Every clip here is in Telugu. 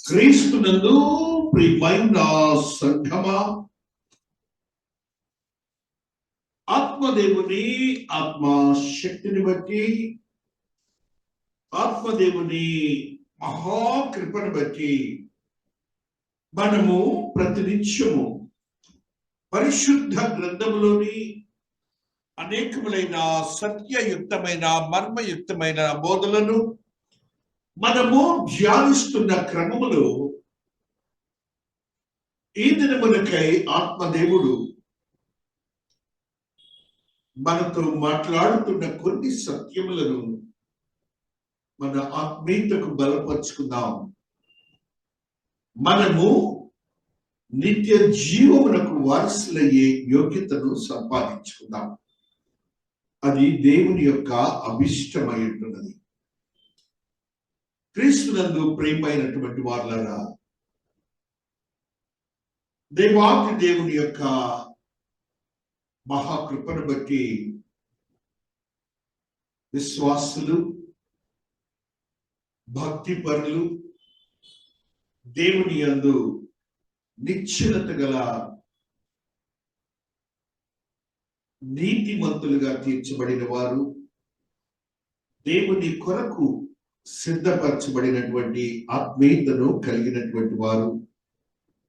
క్రీస్తునందు ప్రియమైన సంఘమా, ఆత్మదేవుని ఆత్మశక్తిని బట్టి, ఆత్మదేవుని మహాకృపను బట్టి మనము ప్రతినిత్యము పరిశుద్ధ గ్రంథములోని అనేకములైన సత్యయుక్తమైన మర్మయుక్తమైన బోధలను మనము ధ్యానిస్తున్న క్రమములో ఈ దినములకై ఆత్మదేవుడు మనతో మాట్లాడుతున్న కొన్ని సత్యములను మన ఆత్మీయతకు బలపరుచుకుందాం. మనము నిత్య జీవమునకు వారసులయ్యే యోగ్యతను సంపాదించుకుందాం. అది దేవుని యొక్క అభిష్టమై ఉంటున్నది. క్రీస్తునందు ప్రియమైనటువంటి వారులారా, దేవాది దేవుని యొక్క మహాకృపను బట్టి విశ్వాసులు, భక్తిపరులు, దేవుని యందు నిశ్చలత గల నీతిమంతులుగా తీర్చబడిన వారు, దేవుని కొరకు సిద్ధపరచబడినటువంటి ఆత్మీయతను కలిగినటువంటి వారు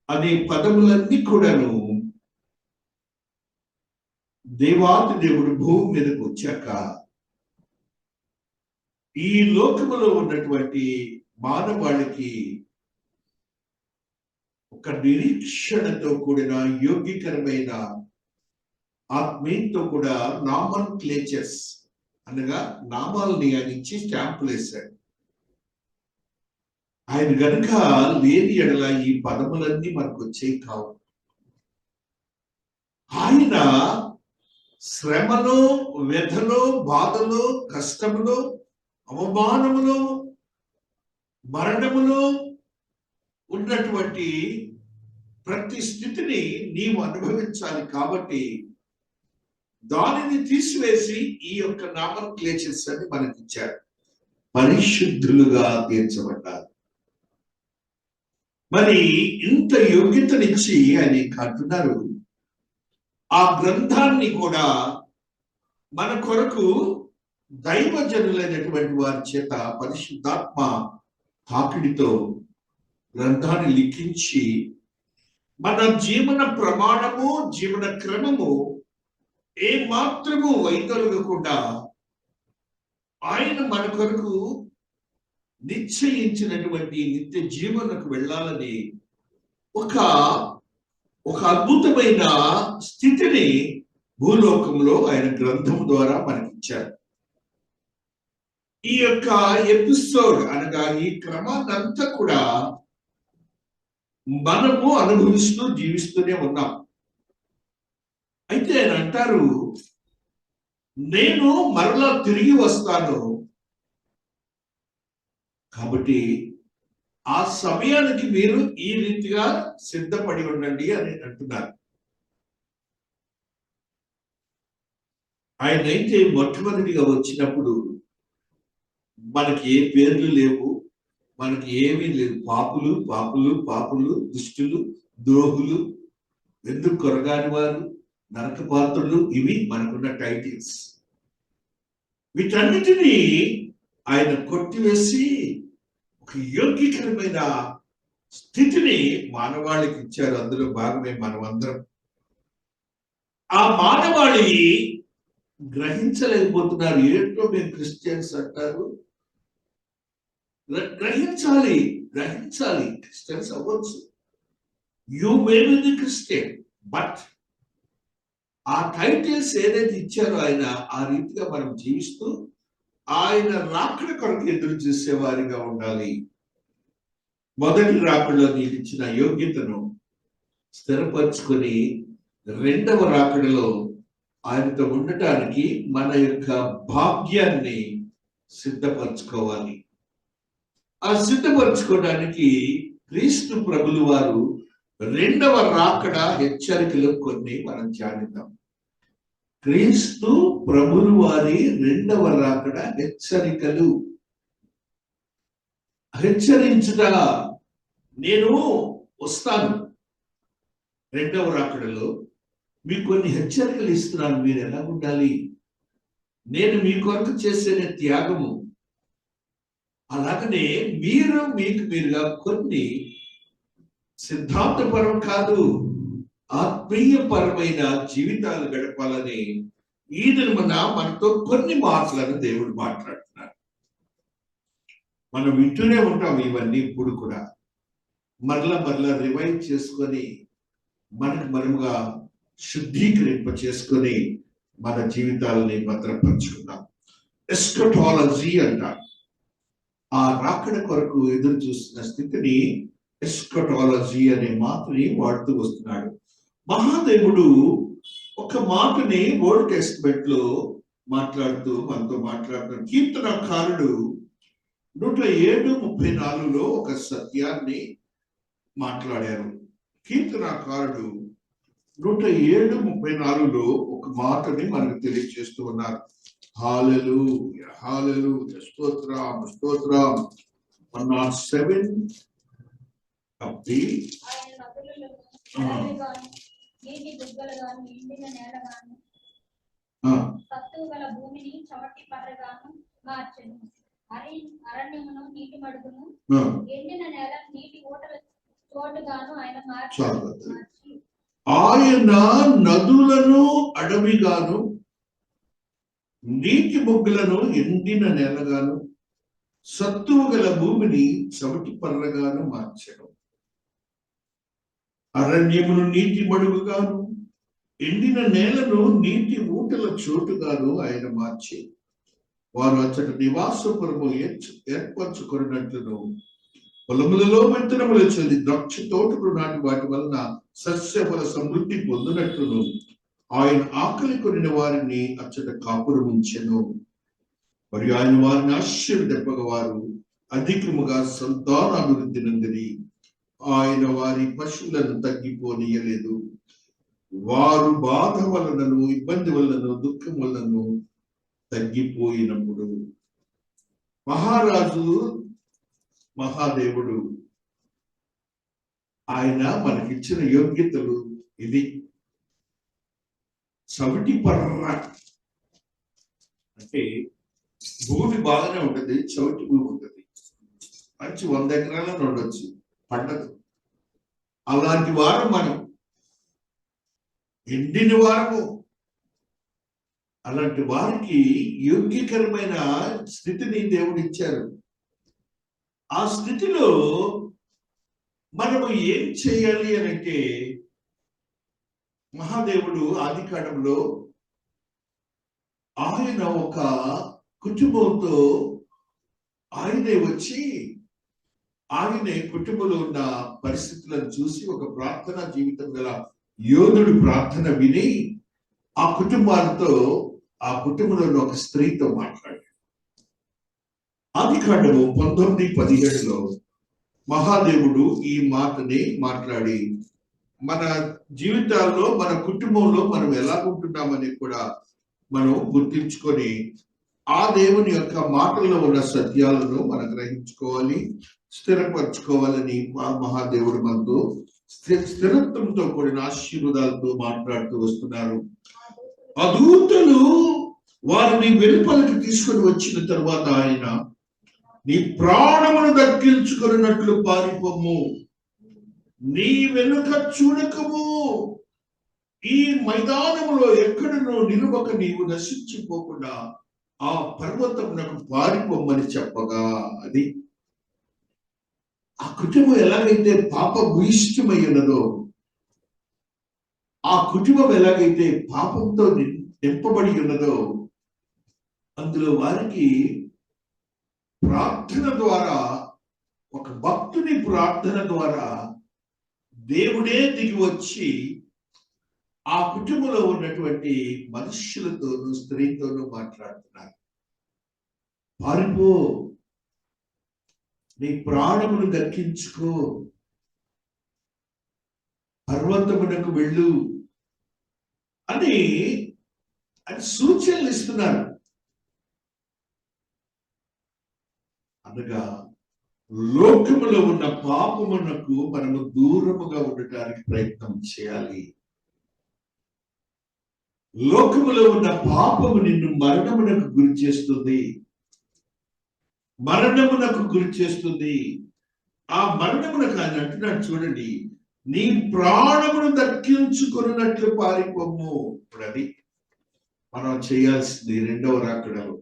అనే పదములన్నీ కూడాను దేవాది దేవుడు భూమి మీదకు వచ్చాక ఈ లోకములో ఉన్నటువంటి మానవాళికి ఒక నిరీక్షణతో కూడిన యోగ్యకరమైన ఆత్మీయతో కూడా నామన్ క్లేచర్స్ అనగా నామాలని ఆయన ఇచ్చి స్టాంపులు వేశాడు. ఆయన గనుక లేని ఎడల ఈ పదములన్నీ మనకు వచ్చేవి కావు. ఆయన శ్రమలో, వ్యధలో, బాధలో, కష్టములో, అవమానములో, మరణములో ఉన్నటువంటి ప్రతి స్థితిని నీవు అనుభవించాలి. కాబట్టి దానిని తీసివేసి ఈ యొక్క నామన్ క్లేచర్స్ అని మనకిచ్చారు. పరిశుద్ధులుగా తీర్చబడ్డారు. మరి ఇంత యోగ్యతనిచ్చి ఆయన అంటున్నారు, ఆ గ్రంథాన్ని కూడా మన కొరకు దైవజనులైనటువంటి వారి చేత పరిశుద్ధాత్మ తాకిడితో గ్రంథాన్ని లిఖించి మన జీవన ప్రమాణము, జీవన క్రమము ఏ మాత్రము వైదొలగకుండా ఆయన మన కొరకు నిశ్చయించినటువంటి నిత్య జీవనకు వెళ్ళాలని ఒక అద్భుతమైన స్థితిని భూలోకంలో ఆయన గ్రంథం ద్వారా మనకిచ్చారు. ఈ యొక్క ఎపిసోడ్ అనగా ఈ క్రమాన్నంతా కూడా మనము అనుభవిస్తూ జీవిస్తూనే ఉన్నాం. అయితే ఆయన అంటారు, నేను మరలా తిరిగి వస్తాను, కాబట్టి ఆ సమయానికి మీరు ఈ రీతిగా సిద్ధపడి ఉండండి అని అంటున్నారు. ఆయన అయితే మొట్టమొదటిగా వచ్చినప్పుడు మనకి ఏ పేర్లు లేవు, మనకి ఏమీ లేదు. పాపులు పాపులు పాపులు, దుష్టులు, ద్రోహులు, ఎందుకు కొరగాని వారు, నరకపాత్రులు, ఇవి మనకున్న టైటిల్స్. వీటన్నిటినీ ఆయన కొట్టివేసి ఒక యోగ్యకరమైన స్థితిని మానవాళికి ఇచ్చారు. అందులో భాగమే మనమందరం. ఆ మానవాళి గ్రహించలేకపోతున్నారు. ఏంటో మేము క్రిస్టియన్స్ అంటారు. గ్రహించాలి, క్రిస్టియన్స్ అవ్వచ్చు. You may be the Christian, but ఆ టైటిల్స్ ఏదైతే ఇచ్చారో ఆయన, ఆ రీతిగా మనం జీవిస్తూ ఆయన రాకడ కొరకు ఎదురు చూసేవారిగా ఉండాలి. మొదటి రాకడలో నీకు ఇచ్చిన యోగ్యతను స్థిరపరచుకొని రెండవ రాకడలో ఆయనతో ఉండటానికి మన యొక్క భాగ్యాన్ని సిద్ధపరచుకోవాలి. ఆ సిద్ధపరచుకోవడానికి క్రీస్తు ప్రభులు వారు రెండవ రాకడ హెచ్చరికలు కొన్ని మనం ధ్యానిద్దాం. క్రీస్తు ప్రభులు వారి రెండవ రాకడ హెచ్చరికలు. హెచ్చరించుట నేను వస్తాను రెండవ రాకడలో, మీకు కొన్ని హెచ్చరికలు ఇస్తున్నాను, మీరు ఎలా ఉండాలి, నేను మీ కొరకు చేసే త్యాగము, అలాగనే మీరు మీకు మీరుగా కొన్ని సిద్ధాంతపరం కాదు, ఆత్మీయపరమైన జీవితాలు గడపాలని ఈ దినమున మనతో కొన్ని మాటలను దేవుడు మాట్లాడుతున్నారు. మనం వింటూనే ఉంటాం ఇవన్నీ. ఇప్పుడు కూడా మరలా రివైవ్ చేసుకొని మనకు మనముగా శుద్ధీకరింప చేసుకొని మన జీవితాలని భద్రపరుచుకుందాం. ఎస్కటాలజీ అంటారు. ఆ రాకడ కొరకు ఎదురు చూస్తున్న స్థితిని ఎస్కటాలజీ అనే మాటని వాడుతూ వస్తున్నాడు. మహాదేవుడు ఒక మాటని ఓల్డ్ టెస్ట్మెంట్ లో మాట్లాడుతూ మనతో మాట్లాడుతున్నాడు. కీర్తనకారుడు 107:34 ఒక సత్యాన్ని మాట్లాడారు. కీర్తనకారుడు 107:34 ఒక మాటని మనకు తెలియజేస్తూ ఉన్నారు. హల్లెలూయా, హల్లెలూయా, స్తోత్రం, స్తోత్రం. 107 నీటి దుగ్గలుగాను ఎండిన నేలగాను సత్తువు గల భూమిని చవటి పర్రగాను మార్చెను. అరణ్యమును నీటి మడుగును, ఎండిన నేల నీటి ఊటల చోటుగాను ఆయన మార్చి ఆయన నదులను అడవిగాను, నీటి మొగ్గులను ఎండిన నేలగాను, సత్తువు గల భూమిని చవటి పర్రగాను మార్చెను. అరణ్యమును నీటి మడుగుగాను, ఎండిన నేలను నీటి ఊటల చోటుగాను ఆయన మార్చి, వారు అచ్చట నివాసపురము ఏర్పరచుకున్నట్లును, పొలములలో విత్తనములు చల్లి ద్రాక్ష తోటలు నాటి వాటి వలన సస్యఫల సమృద్ధి పొందినట్లును ఆయన ఆకలి కొనిన వారిని అచ్చట కాపురం ఉంచెను. మరియు ఆయన వారిని ఆశీర్వదింపగా వారు అధికముగా సంతానాభివృద్ధి నందిరి. ఆయన వారి పశువులను తగ్గిపోనీయలేదు. వారు బాధ వలనను, ఇబ్బంది వలనను, దుఃఖం వలనను తగ్గిపోయినప్పుడు మహారాజు మహాదేవుడు ఆయన మనకిచ్చిన యోగ్యతలు ఇది. చవిటి పర్ర అంటే భూమి బాగానే ఉంటుంది, చవిటి భూమి ఉంటుంది, మంచి 100 ఎకరాలను ఉండొచ్చు, పండదు. అలాంటి వారు మనం, ఎండిన వారము. అలాంటి వారికి యోగ్యకరమైన స్థితిని దేవుడు ఇచ్చారు. ఆ స్థితిలో మనము ఏం చేయాలి అని అంటే, మహాదేవుడు ఆది కాండంలో ఆయన ఒక కుటుంబంతో ఆయనే వచ్చి ఆయనే కుటుంబంలో ఉన్న పరిస్థితులను చూసి ఒక ప్రార్థనా జీవితం గల యోధుడు ప్రార్థన విని ఆ కుటుంబాలతో, ఆ కుటుంబంలో ఒక స్త్రీతో మాట్లాడాడు. ఆది కాండము 19:17 మహాదేవుడు ఈ మాటని మాట్లాడి మన జీవితాల్లో, మన కుటుంబంలో మనం ఎలా ఉంటున్నామని కూడా మనం గుర్తించుకొని ఆ దేవుని యొక్క మాటల్లో ఉన్న సత్యాలను మనం గ్రహించుకోవాలి, స్థిరపరచుకోవాలని మహాదేవుడు మనతో స్థిరత్వంతో కూడిన ఆశీర్వాదాలతో మాట్లాడుతూ వస్తున్నారు. ఆ దూతలు వారిని వెలుపలికి తీసుకొని వచ్చిన తర్వాత ఆయన, నీ ప్రాణమును దక్కించుకున్నట్లు పారిపోము, నీ వెనుక చూడకము, ఈ మైదానములో ఎక్కడనో నిలువక నీవు నశించిపోకుండా ఆ పర్వతమునకు పారిపోమ్మని చెప్పగా, అది ఆ కుటుంబం ఎలాగైతే పాప భూయిష్టమై ఉన్నదో, ఆ కుటుంబం ఎలాగైతే పాపంతో నింపబడి ఉన్నదో, అందులో వారికి ప్రార్థన ద్వారా, ఒక భక్తుని ప్రార్థన ద్వారా దేవుడే దిగి వచ్చి ఆ కుటుంబంలో ఉన్నటువంటి మనుష్యులతోనూ స్త్రీతోనూ మాట్లాడుతున్నారు. పారిపో, నీ ప్రాణమును దక్కించుకో, పర్వతమునకు వెళ్ళు అని సూచనలు ఇస్తున్నారు. అనగా లోకములో ఉన్న పాపమునకు మనము దూరముగా ఉండటానికి ప్రయత్నం చేయాలి. లోకములో ఉన్న పాపము నిన్ను మరణమునకు గురి చేస్తుంది. మరణమునకు గురి చేస్తుంది. ఆ మరణమునకు ఆయన అంటున్నాడు చూడండి, నీ ప్రాణమును దక్కించుకున్నట్లు పారిపోము. ఇప్పుడు అది మనం చేయాల్సింది రెండవ రాకడలో.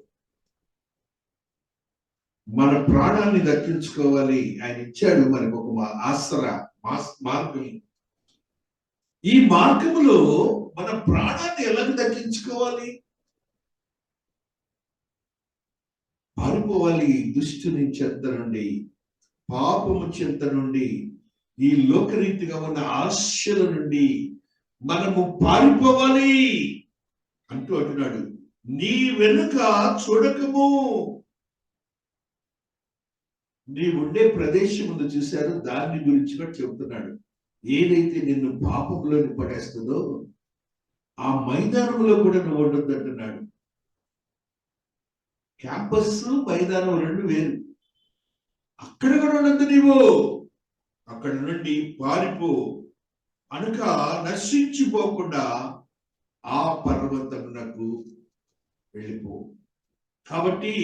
మన ప్రాణాన్ని దక్కించుకోవాలి. ఆయన ఇచ్చాడు మనకు ఒక ఆసరా, మార్గం. ఈ మార్గములో మన ప్రాణాన్ని ఎలా దక్కించుకోవాలి? పారిపోవాలి దుష్టుని చెంత నుండి, పాపము చెంత నుండి, ఈ లోకరీతిగా ఉన్న ఆశల నుండి మనము పారిపోవాలి అంటూ అంటున్నాడు. నీ వెనుక చూడకము. నీ ఉండే ప్రదేశం ముందు చూశారు, దాన్ని గురించి కూడా చెబుతున్నాడు. ఏదైతే నిన్ను పాపంలోని పడేస్తుందో ఆ మైదానంలో కూడా నువ్వు ఉండొద్దు అంటున్నాడు. క్యాంపస్ మైదానం రెండు వేరు. అక్కడ కూడా ఉండద్దు నీవు. అక్కడ నుండి పారిపో. అనక నశించిపోకుండా ఆ పర్వతమునకు వెళ్ళిపో. కాబట్టి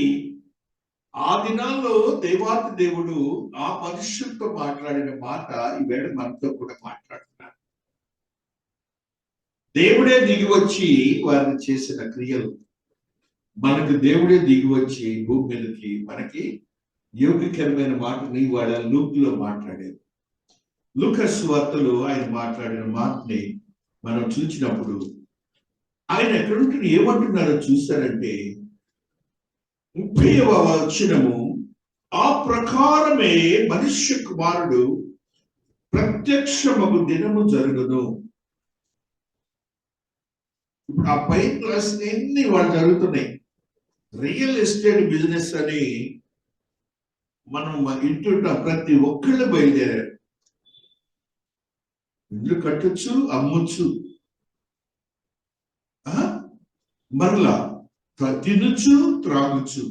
ఆ దినాల్లో దేవాతి దేవుడు ఆ మనుషులతో మాట్లాడిన మాట ఈవేళ మనతో కూడా మాట్లాడుతున్నారు. దేవుడే దిగి వచ్చి వారిని చేసిన క్రియలు మనకు దేవుడే దిగి వచ్చి భూమి మీదకి మనకి యోగ్యకరమైన మాటని వాళ్ళ లూక్లో మాట్లాడారు. లూకాసు సువార్తలో ఆయన మాట్లాడిన మాటని మనం చూసినప్పుడు ఆయన ఎక్కడుంటున్న ఏమంటున్నారో చూశారంటే 30వ వచనము, ఆ ప్రకారమే మనుష్య కుమారుడు ప్రత్యక్షమగు దినము జరుగును. ఇప్పుడు ఆ పై క్లాస్ ఎన్ని వాళ్ళు జరుగుతున్నాయి. రియల్ ఎస్టేట్ బిజినెస్ అని మనం ఇంటుంటాం. ప్రతి ఒక్కళ్ళు బయలుదేరారు. ఇల్లు కట్టొచ్చు, అమ్మొచ్చు, మరలా తినొచ్చు, త్రాగొచ్చు.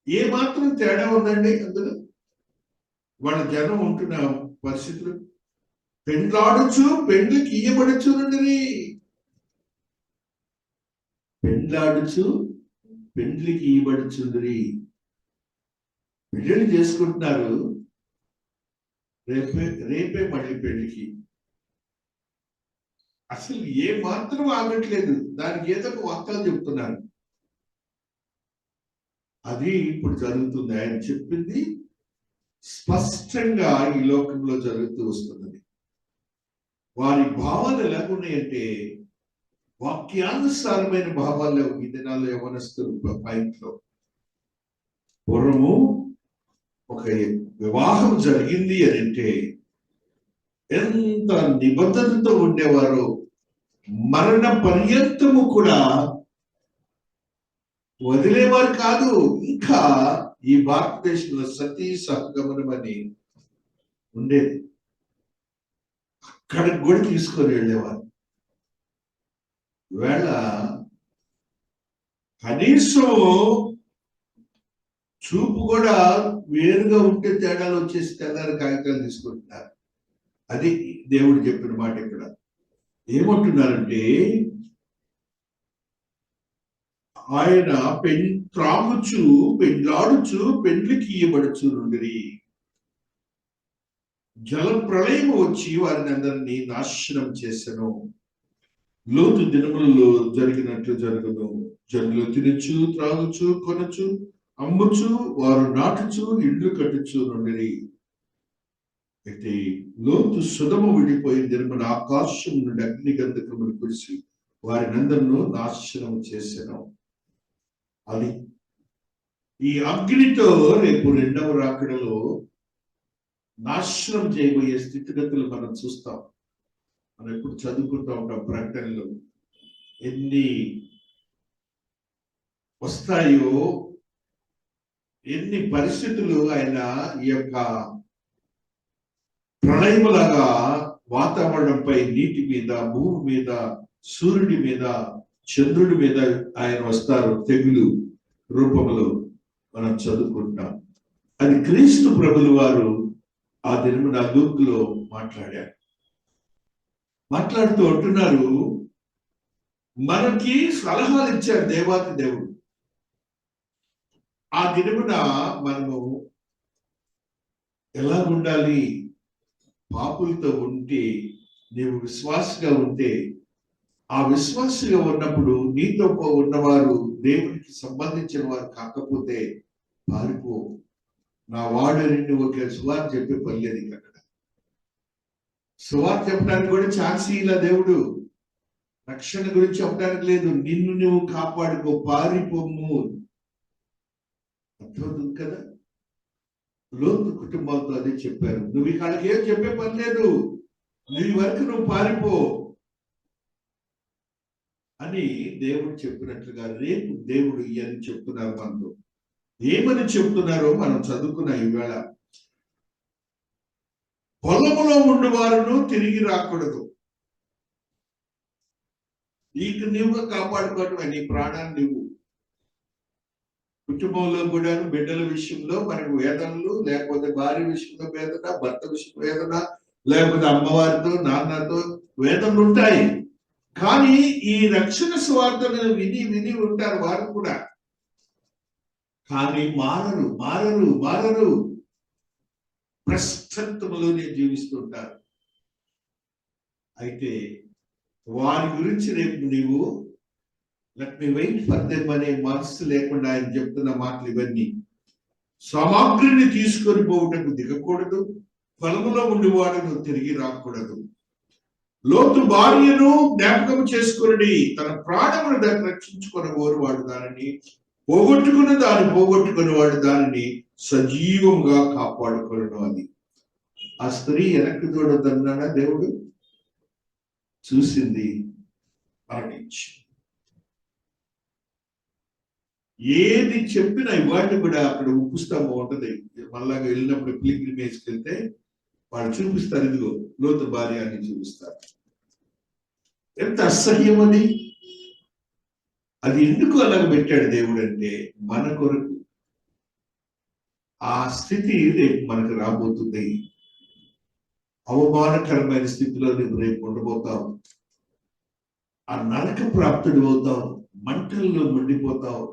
ఏ మాత్రం తేడా ఉందండి అందులో? వాళ్ళ జనం ఉంటున్న పరిస్థితులు. పెండ్లాడొచ్చు, పెండ్లికి ఇయ్యబడచ్చు నుండి. పెండ్లాడచ్చు, పెండ్లికి ఇయ్యబడుచుండ్రి. పెళ్ళిళ్ళు చేసుకుంటున్నారు, రేపే మళ్ళీ పెళ్లికి. అసలు ఏ మాత్రం ఆగట్లేదు. దానికి ఏదో ఒక వార్తలు చెప్తున్నారు. అది ఇప్పుడు జరుగుతుంది. ఆయన చెప్పింది స్పష్టంగా ఈ లోకంలో జరుగుతూ వస్తున్నది. వారి భావాలు ఎలాగున్నాయంటే వాక్యానుసారమైన భావాలు ఈ దినాల్లో యవనస్తులు పైట్లో. పూర్వము ఒక వివాహం జరిగింది అని అంటే ఎంత నిబద్ధతతో ఉండేవారు. మరణ పర్యంతము కూడా వదిలేవారు కాదు. ఇంకా ఈ భారతదేశంలో సతీ సహగమనం అని ఉండేది. అక్కడికి కూడా తీసుకొని వెళ్ళేవారు. వేళ కనీసం చూపు కూడా వేరుగా ఉంటే తేడాలు వచ్చేసి తెల్లారి కాగితాలు తీసుకుంటున్నారు. అది దేవుడు చెప్పిన మాట. ఇక్కడ ఏమంటున్నారంటే ఆయన త్రాగుచు, పెండ్లాడుచు, పెండ్లికి ఇయ్యబడుచు నుండి జల ప్రళయం వచ్చి వారిని అందరినీ నాశనం చేసెను. లోతు దినములలో జరిగినట్లు జరుగును. జనులు తినచ్చు, త్రాగుచు, కొనచ్చు, అమ్ముచు, వారు నాటుచు, ఇళ్ళు కట్టుచు నుండి. అయితే లోతు సుధము విడిపోయిన దినమున ఆకాశం నుండి అగ్ని గంధకములు కురిసి వారినందరినూ నాశనం చేసెను. అది ఈ అగ్నితో రేపు రెండవ రాకడలో నాశనం చేయబోయే స్థితిగతులు మనం చూస్తాం. మనం ఎప్పుడు చదువుకుంటూ ఉంటాం ప్రకటనలు. ఎన్ని వస్తాయో, ఎన్ని పరిస్థితులు ఆయన ఈ యొక్క ప్రళయములాగా వాతావరణంపై, నీటి మీద, భూమి మీద, సూర్యుడి మీద, చంద్రుడి మీద ఆయన వస్తారు తెగులు రూపంలో మనం చదువుకుంటాం. అది క్రీస్తు ప్రభులు వారు ఆ దినమున లూకులో మాట్లాడారు. మాట్లాడుతూ అంటున్నారు, మనకి సలహాలు ఇచ్చారు దేవాతి దేవుడు. ఆ దినమున మనము ఎలా ఉండాలి? పాపులతో ఉంటే, నీవు విశ్వాసగా ఉంటే, ఆ విశ్వాసగా ఉన్నప్పుడు నీతో ఉన్నవారు దేవునికి సంబంధించిన వారు కాకపోతే పారిపో, నా వాడని ఒక సువార్త చెప్పే పర్లేదు. అక్కడ సువార్త చెప్పడానికి కూడా ఛాన్స్ ఇలా దేవుడు. రక్షణ గురించి చెప్పడానికి లేదు, నిన్ను నువ్వు కాపాడుకో, పారిపోము. అర్థమవుతుంది కదా? లోతు కుటుంబాలతో అదే చెప్పారు, నువ్వు ఇక్కడికి ఏం చెప్పే పని లేదు, నీ వరకు నువ్వు పారిపో అని దేవుడు చెప్పినట్లుగా రేపు దేవుడు ఇవన్నీ చెప్తున్నారు మనతో. ఏమని చెప్తున్నారో మనం చదువుకున్న ఈవేళ, పొలములో ఉండి వారును తిరిగి రాకూడదు. నీకు నువ్వు కాపాడుకోవటం, నీ ప్రాణాన్ని నువ్వు. కుటుంబంలో కూడా బిడ్డల విషయంలో మనకు వేదనలు, లేకపోతే భార్య విషయంలో వేదన, భర్త విషయంలో వేదన, లేకపోతే అమ్మవారితో నాన్నతో వేదనలు ఉంటాయి. కానీ ఈ రక్షణ స్వార్థను విని విని ఉంటారు వారు కూడా, కానీ మారరు మారరు మారరు, ప్రస్తుతంలోనే జీవిస్తుంటారు. అయితే వారి గురించి రేపు నీవు let me wait for them అనే మనసు లేకుండా ఆయన చెప్తున్న మాటలు ఇవన్నీ. సామాగ్రిని తీసుకొని పోవటకు దిగకూడదు, పొలములో ఉండివాడును తిరిగి రాకూడదు. లోతు భార్యను జ్ఞాపకం చేసుకుని తన ప్రాణమును రక్షించుకుని వాడు దానిని పోగొట్టుకుని వాడు దానిని సజీవంగా కాపాడుకోవడం. అది ఆ స్త్రీ వెనక్కి చూడొద్దన్నాడా దేవుడు? చూసింది, మరణించి. ఏది చెప్పినా ఇవాటి కూడా అక్కడ ఉప్పు స్తంభం ఉంటది. మళ్ళా వెళ్ళినప్పుడు పిలిగ్రిమేజ్కి వెళ్తే వాళ్ళు చూపిస్తారు, ఇదిగో లోతు భార్య అని చూపిస్తారు. ఎంత అసహ్యం అది! అది ఎందుకు అలాగ పెట్టాడు దేవుడు అంటే మన కొరకు. ఆ స్థితి రేపు మనకు రాబోతుంది. అవమానకరమైన స్థితిలో నువ్వు రేపు ఉండబోతావు. ఆ నరక ప్రాప్తుడు అవుతావు, మంటల్లో మండిపోతావు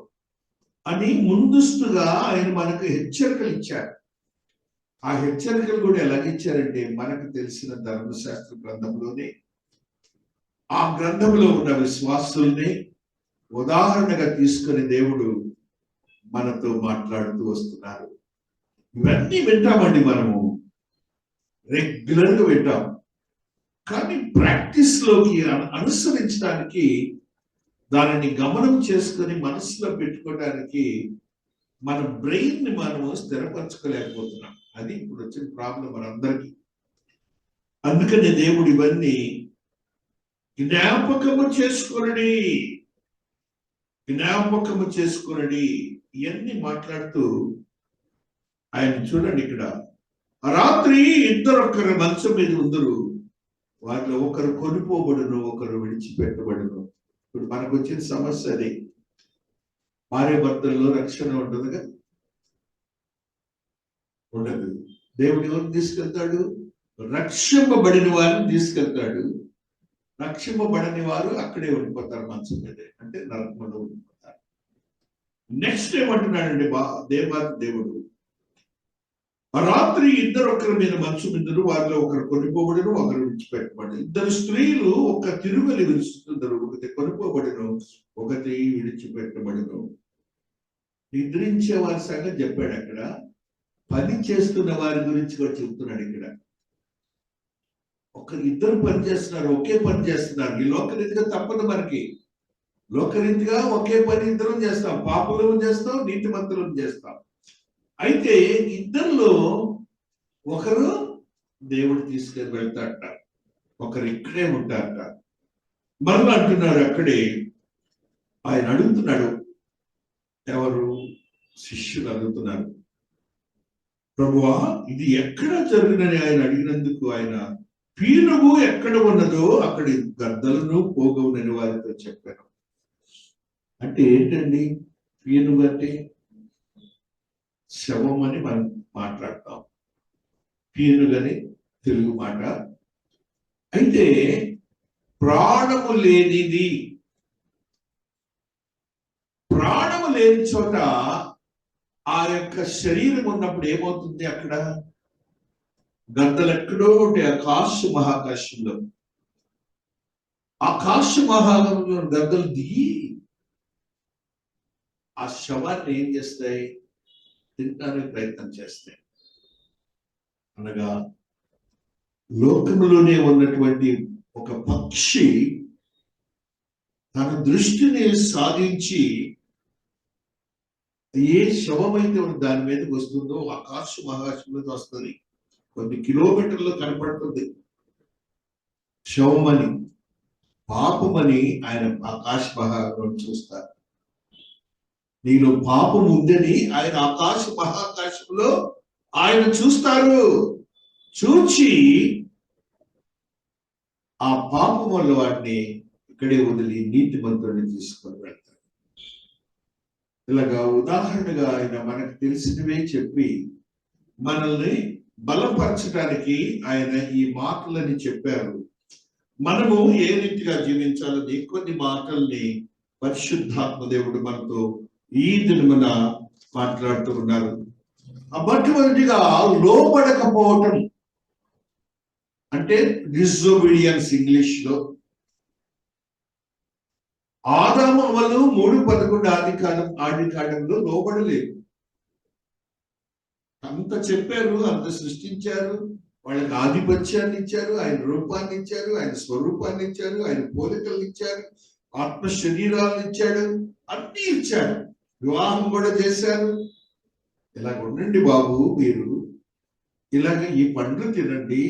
అని ముందస్తుగా ఆయన మనకు హెచ్చరికలు ఇచ్చారు. ఆ హెచ్చరికలు కూడా ఎలాగిచ్చారంటే మనకు తెలిసిన ధర్మశాస్త్ర గ్రంథంలోనే, ఆ గ్రంథంలో ఉన్న విశ్వాసుల్ని ఉదాహరణగా తీసుకుని దేవుడు మనతో మాట్లాడుతూ వస్తున్నారు. ఇవన్నీ వింటామండి, మనము రెగ్యులర్ గా వింటాం. కానీ ప్రాక్టీస్ లోకి అనుసరించడానికి, దానిని గమనం చేసుకొని మనసులో పెట్టుకోవడానికి మన బ్రెయిన్ ని మనము స్థిరపరచుకోలేకపోతున్నాం. అది ఇప్పుడు వచ్చిన ప్రాబ్లం మనందరికీ. అందుకని దేవుడు ఇవన్నీ జ్ఞాపకము చేసుకొనడి, జ్ఞాపకము చేసుకొనడి ఇవన్నీ మాట్లాడుతూ ఆయన చూడండి, ఇక్కడ రాత్రి ఇద్దరు ఒకరు మంచం మీద ఉందరు, వాటిలో ఒకరు కొనిపోబడును, ఒకరు విడిచిపెట్టబడును. ఇప్పుడు మనకు వచ్చిన సమస్య అది. భార్య భర్తల్లో రక్షణ ఉండదుగా, ఉండదు. దేవుడు ఎవరిని తీసుకెళ్తాడు? రక్షింపబడిన వారిని తీసుకెళ్తాడు. రక్షింపబడని వారు అక్కడే ఉండిపోతారు, మంచం మీదే, అంటే నరకంలో ఉండిపోతారు. నెక్స్ట్ ఏమంటున్నాడండి దేవుడు, రాత్రి ఇద్దరు ఒకరి మీద మంచు మిందురు, వారిలో ఒకరు కొనిపోబడును, ఒకరు విడిచిపెట్టబడి. ఇద్దరు స్త్రీలు ఒక తిరువలి విరుస్తుందరు, ఒకటి కొనిపోబడును, ఒకటి విడిచిపెట్టబడును. నిద్రించే వారి సంగతి చెప్పాడు అక్కడ, పని చేస్తున్న వారి గురించి కూడా చెప్తున్నాడు ఇక్కడ. ఇద్దరు పని చేస్తున్నారు, ఒకే పని చేస్తున్నారు. ఈ లోకరీతిగా తప్పదు మనకి. లోకరీతిగా ఒకే పని ఇద్దరం చేస్తాం, పాపులను చేస్తాం, నీతిమంతులను చేస్తాం. అయితే ఇద్దరిలో ఒకరు దేవుడు తీసుకొని వెళ్తాడట, ఒకరు ఇక్కడే ఉంటారట. మరలా అంటున్నారు, అక్కడే ఆయన అడుగుతున్నాడు. ఎవరు? శిష్యులు అడుగుతున్నారు, ప్రభువా ఇది ఎక్కడ జరుగునని ఆయన అడిగినందుకు ఆయన, పీనుగు ఎక్కడ ఉన్నదో అక్కడి గద్దలను పోగవునని వారితో చెప్పాను. అంటే ఏంటండి పీనుగు అంటే? శవం అని మనం మాట్లాడతాం. పీనుగని తెలుగు మాట. అయితే ప్రాణము లేనిది, ప్రాణము లేని చోట ఆ యొక్క శరీరం ఉన్నప్పుడు ఏమవుతుంది? అక్కడ గద్దలు ఎక్కడో ఉంటాయి. మహాకాశంలో మహాకాశంలో గద్దలు దిగి ఆ శవాన్ని ఏం చేస్తాయి? తినడానికి ప్రయత్నం చేస్తాయి. అనగా లోకంలోనే ఉన్నటువంటి ఒక పక్షి తన దృష్టిని సాధించి ఏ శవమైతే దాని మీదకి వస్తుందో మహాకాశంలో వస్తుంది. కొన్ని కిలోమీటర్లు కనపడుతుంది శవమని, పాపమని ఆయన మహాకాశంలో చూస్తారు. నీలో పాపం ఉందని ఆయన మహాకాశంలో ఆయన చూస్తారు. చూచి ఆ పాపం వల్ల వాడిని ఇక్కడే వదిలి నీతిమంతుడిని తీసుకొని వెళ్తారు. ఇలాగా ఉదాహరణగా ఆయన మనకు తెలిసినవే చెప్పి మనల్ని బలపరచడానికి ఆయన ఈ మాటలని చెప్పారు. మనము ఏ రీతిగా జీవించాలని కొన్ని మాటల్ని పరిశుద్ధాత్మ దేవుడు మనతో ఈ దినమున మాట్లాడుతూ ఉన్నారు. మొట్టమొదటిగా లోబడకపోవటం అంటే డిజోబీడియన్స్ ఇంగ్లీష్ లో. ఆదాము అవ్వలు 3:11 ఆది కాండంలో లోబడలేదు. అంత చెప్పారు, అంత సృష్టించారు, వాళ్ళకి ఆధిపత్యాన్ని ఇచ్చారు, ఆయన రూపాన్ని ఇచ్చారు, ఆయన స్వరూపాన్ని ఇచ్చారు, ఆయన పోలికలు ఇచ్చారు, ఆత్మ శరీరాలను ఇచ్చాడు, అన్ని ఇచ్చాడు, వివాహం కూడా చేశారు. ఇలాగ ఉండండి బాబు, మీరు ఇలాగ ఈ పండ్లు తినండి,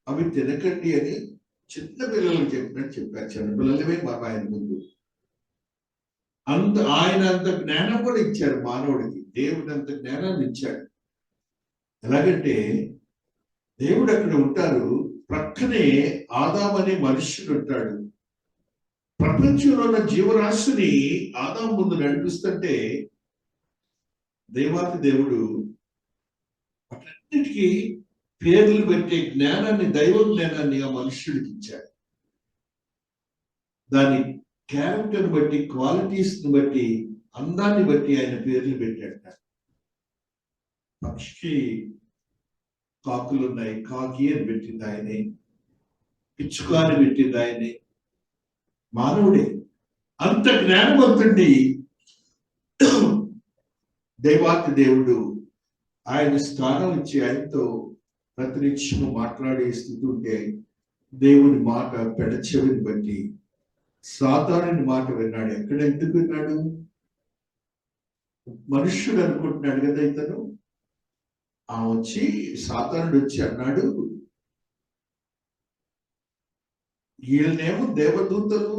అవి తినకండి అని చిన్న పిల్లలకు చెప్పినట్టు చెప్పారు. చిన్నపిల్లలమే మాకు ఆయన ముందు ఆయన అంత జ్ఞానం కూడా ఇచ్చారు మానవుడికి. దేవుడు అంత జ్ఞానాన్ని ఇచ్చాడు. ఎలాగంటే దేవుడు అక్కడ ఉంటారు, ప్రక్కనే ఆదాము అనే మనుష్యుడు ఉంటాడు. ప్రపంచంలో ఉన్న జీవరాశిని ఆదాము ముందు నడిపిస్తుంటే దేవాతి దేవుడు వాటన్నిటికీ పేర్లు పెట్టే జ్ఞానాన్ని, దైవ జ్ఞానాన్ని ఆ మనుష్యుడికి ఇచ్చాడు. దాని క్యారెక్టర్ బట్టి, క్వాలిటీస్ ని బట్టి, అందాన్ని బట్టి ఆయన పేర్లు పెట్టాడు. పక్షికి కాకులు ఉన్నాయి, కాకి అని పెట్టింది ఆయనే. పిచ్చుక అని పెట్టింది ఆయనే. మానవుడే. అంత జ్ఞానవంతుడిని దైవాతి దేవుడు ఆయన స్థానం ఇచ్చి ఆయనతో ప్రతినిత్యము మాట్లాడే స్థితి ఉంటే దేవుని మాట పెడచెవిని బట్టి సాతానుని మాట విన్నాడు. ఎక్కడ ఎందుకు విన్నాడు? మనుష్యుడు అనుకుంటున్నాడు కదా ఇతను. వచ్చి సాతానుడు వచ్చి అన్నాడు, వీళ్ళనేమో దేవదూతలు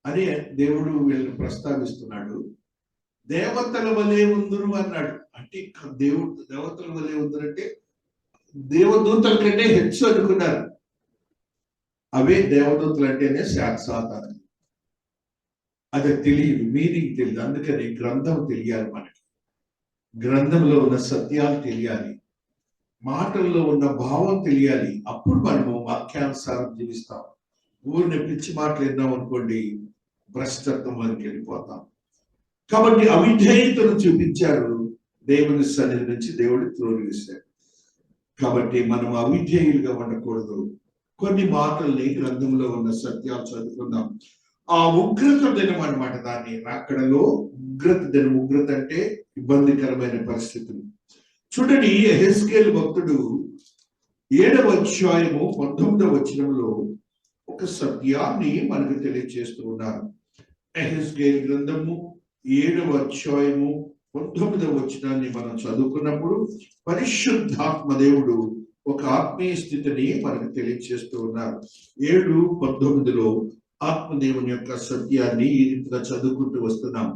అని దేవుడు వీళ్ళని ప్రస్తావిస్తున్నాడు. దేవతల వలె ఉందురు అన్నాడు. అంటే దేవుడు దేవతల వలె ఉందరంటే దేవదూతల కంటే హెచ్చు అనుకున్నారు. అవే దేవదూతలు అంటేనే సాతాను. అది తెలియదు, మీనింగ్ తెలియదు. అందుకని గ్రంథం తెలియాలి మనకి. గ్రంథంలో ఉన్న సత్యాలు తెలియాలి, మాటల్లో ఉన్న భావం తెలియాలి. అప్పుడు మనము వాక్యానుసారం జీవిస్తాం. ఊరిని పిచ్చి మాటలు విన్నాం అనుకోండి, భ్రష్టత్వంలోకి వెళ్ళిపోతాం. కాబట్టి అవిధేయతను చూపించారు. దేవుని సన్నిధి నుంచి దేవుడు త్రోలివేశాడు. కాబట్టి మనం అవిధేయులుగా ఉండకూడదు. కొన్ని మాటల్ని గ్రంథంలో ఉన్న సత్యాలు చదువుకుందాం. ఆ ఉగ్రత దినం అన్నమాట. దాన్ని అక్కడలో ఉగ్రత దినం. ఉగ్రత అంటే ఇబ్బందికరమైన పరిస్థితులు. చూడండి, యెహెజ్కేలు భక్తుడు 7వ అధ్యాయము 19వ వచనంలో ఒక సత్యాన్ని మనకు తెలియజేస్తూ ఉన్నారు. యెహెజ్కేలు గ్రంథము 7వ అధ్యాయము 19వ వచనాన్ని మనం చదువుకున్నప్పుడు పరిశుద్ధాత్మ దేవుడు ఒక ఆత్మీయ స్థితిని మనకు తెలియజేస్తూ ఉన్నారు. 7:19లో ఆత్మదేవుని యొక్క సత్యాన్ని ఈ రీతిగా చదువుకుంటూ వస్తున్నాం.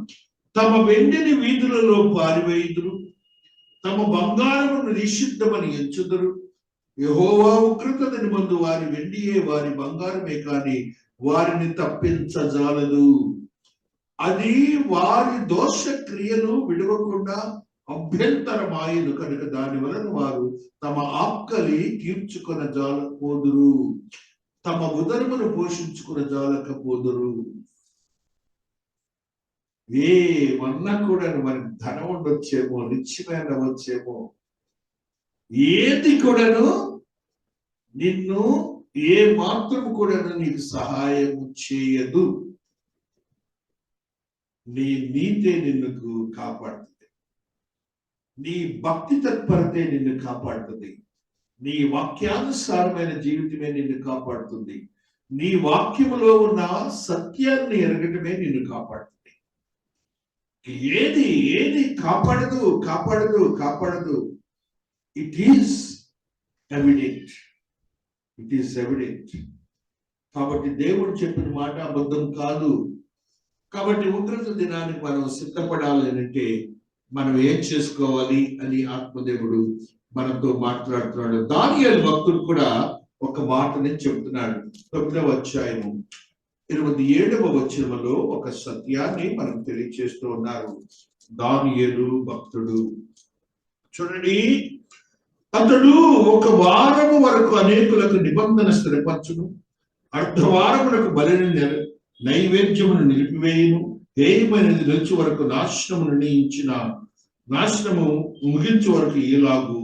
తమ వెండిని వీధులలో పారివేయుదురు, తమ బంగారమును నిషిద్ధమని ఎంచుదురు. యెహోవా ఉగ్రత దినమందు వారి వెండియే వారి బంగారమే కాని వారిని తప్పించజాలదు. అది వారి దోష క్రియలు విడవకుండా అభ్యంతరమాయను కనుక దాని వలన వారు తమ ఆకలి తీర్చుకొన జాలకపోదురు, తమ ఉదరమును పోషించుకున్న జాలకపోదురు. ఏమన్నా కూడా మనకి ధనం ఉండొచ్చేమో, నిత్యమైన వచ్చేమో, ఏది కూడాను నిన్ను ఏ మాత్రం కూడాను నీకు సహాయం చేయదు. నీ నీతే నిన్ను కాపాడుతుంది, నీ భక్తి తత్పరతే నిన్ను కాపాడుతుంది, నీ వాక్యానుసారమైన జీవితమే నిన్ను కాపాడుతుంది, నీ వాక్యములో ఉన్న సత్యాన్ని ఎరగటమే నిన్ను కాపాడుతుంది. ఏది ఏది కాపాడదు కాపాడదు కాపాడదు. It is evident, it is evident. కాబట్టి దేవుడు చెప్పిన మాట అబద్ధం కాదు. కాబట్టి ఉగ్రత దినానికి మనం సిద్ధపడాలి అంటే మనం ఏం చేసుకోవాలి అని ఆత్మదేవుడు మనతో మాట్లాడుతున్నాడు. దానియేలు భక్తుడు కూడా ఒక మాటని చెప్తున్నాడు. 9వ అధ్యాయము 27వ వచనములో ఒక సత్యాన్ని మనం తెలియజేస్తూ ఉన్నారు. దానియేలు భక్తుడు చూడండి, అతడు ఒక వారము వరకు అనేకులకు నిబంధన స్థిరపరచును, అర్ధవారములకు బలిని నైవేద్యమును నిలిపివేయును, హేయమైనది నిలిచి వరకు నాశనము ముగించే వరకు ఇలాగు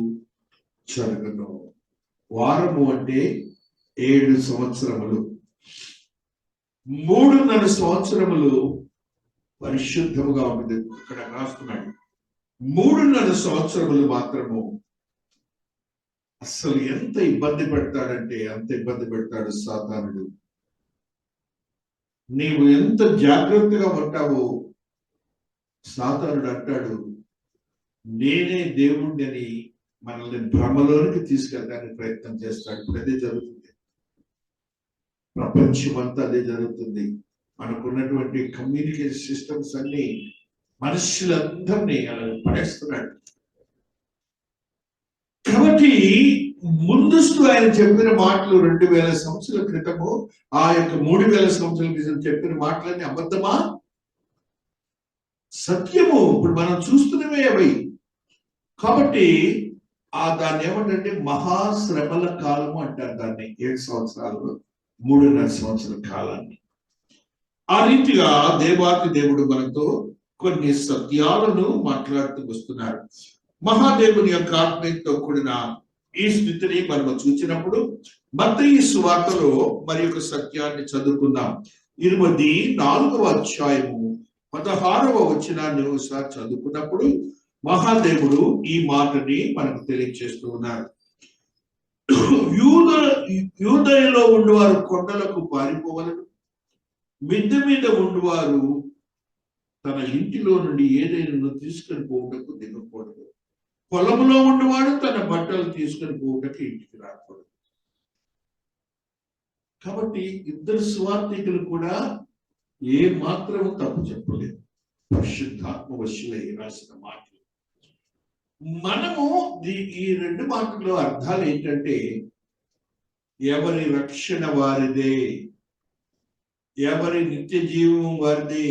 జరగను. వారము అంటే 7 సంవత్సరములు, 3.5 సంవత్సరములు పరిశుద్ధముగా ఉంటుంది. ఇక్కడ రాస్తున్నాడు 3.5 సంవత్సరములు మాత్రము. అసలు ఎంత ఇబ్బంది పెడతాడంటే అంత ఇబ్బంది పెడతాడు సాతానుడు. నీవు ఎంత జాగ్రత్తగా ఉంటావో సాతానుడు అంటాడు నేనే దేవుణ్ణి అని మనల్ని భ్రమలోనికి తీసుకెళ్ళడానికి ప్రయత్నం చేస్తాడు. ఇప్పుడు అదే జరుగుతుంది, ప్రపంచం అంతా అదే జరుగుతుంది. మనకున్నటువంటి కమ్యూనికేషన్ సిస్టమ్స్ అన్ని మనుషులందరినీ అలా పడేస్తున్నాడు. కాబట్టి ముందస్తు ఆయన చెప్పిన మాటలు 2000 సంవత్సరాల క్రితము, ఆ యొక్క 3000 సంవత్సరాల క్రితం చెప్పిన మాటలన్నీ అబద్ధమా సత్యము? ఇప్పుడు మనం చూస్తున్నవే అవి. కాబట్టి దాన్ని ఏమంటే మహాశ్రమల కాలము అంటారు దాన్ని. 7 సంవత్సరాలు 3.5 సంవత్సరాల కాలాన్ని. ఆ రీతిగా దేవాతి దేవుడు మనతో కొన్ని సత్యాలను మాట్లాడుతూ వస్తున్నారు. మహాదేవుని యొక్క ఆత్మీయతతో కూడిన ఈ స్థితిని మనం చూసినప్పుడు మత్తయి సువార్తలో మరి ఒక సత్యాన్ని చదువుకుందాం. 24వ అధ్యాయము 16వ వచనాన్ని ఒకసారి చదువుకున్నప్పుడు మహాదేవుడు ఈ మాటని మనకు తెలియజేస్తూ ఉన్నారు. యూదయలో ఉండేవారు కొండలకు పారిపోవలను, మిద్దె మీద ఉండేవారు తన ఇంటిలో నుండి ఏదైనా తీసుకొని పోవటకు దిగకూడదు, పొలంలో ఉండేవాడు తన బట్టలు తీసుకొని పోవటకు ఇంటికి రాకూడదు. కాబట్టి ఇద్దరు సువార్థికులు కూడా ఏ మాత్రం తప్పు చెప్పలేదు. పరిశుద్ధాత్మ వశులై రాసిన మాటలు. మనము ఈ 2 మాటల్లో అర్థాలు ఏంటంటే ఎవరి రక్షణ వారిదే, ఎవరి నిత్య జీవం వారిదే.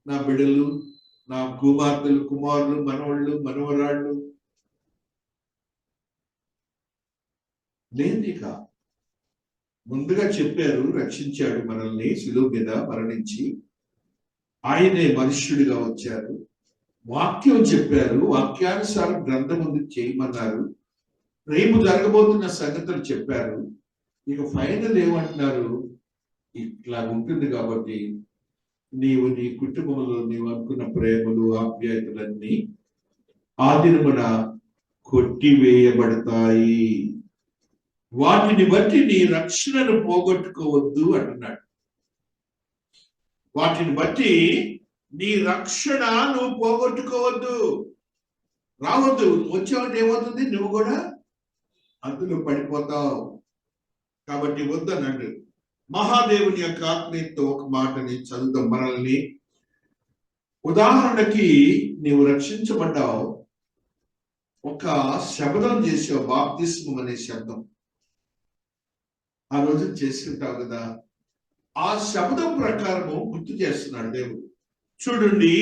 నా బిడ్డలు, నా కుమార్తెలు, కుమారులు, మనవళ్ళు, మనవరాళ్ళు లేనిక ముందుగా చెప్పారు. రక్షించాడు మనల్ని, శిలువ మీద మరణించి ఆయనే మనుష్యుడిగా వచ్చారు. వాక్యం చెప్పారు, వాక్యానుసారం గ్రంథం ఉంది చేయమన్నారు, రేపు జరగబోతున్న సంగతులు చెప్పారు. ఇక ఫైనల్ ఏమంటున్నారు, ఇట్లా ఉంటుంది కాబట్టి నీవు నీ కుటుంబంలో నీవు అనుకున్న ప్రేమలు ఆప్యాయతలన్నీ ఆదినమున కొట్టివేయబడతాయి. వాటిని బట్టి నీ రక్షణను పోగొట్టుకోవద్దు అంటున్నాడు. వాటిని బట్టి నీ రక్షణ నువ్వు పోగొట్టుకోవద్దు, రావద్దు. వచ్చావంటే ఏమవుతుంది, నువ్వు కూడా అందులో పడిపోతావు. కాబట్టి వద్దన్నాడు. మహాదేవుని యొక్క ఆత్మీయతో ఒక మాటని చదువుతాం. మనల్ని ఉదాహరణకి నీవు రక్షించబడ్డావు, ఒక శబ్దం చేసావు, బాప్తిస్మం అనే శబ్దం ఆ రోజు చేసుకుంటావు కదా. ఆ శబ్దం ప్రకారము గుర్తు చేస్తున్నాడు దేవుడు. చూడండి,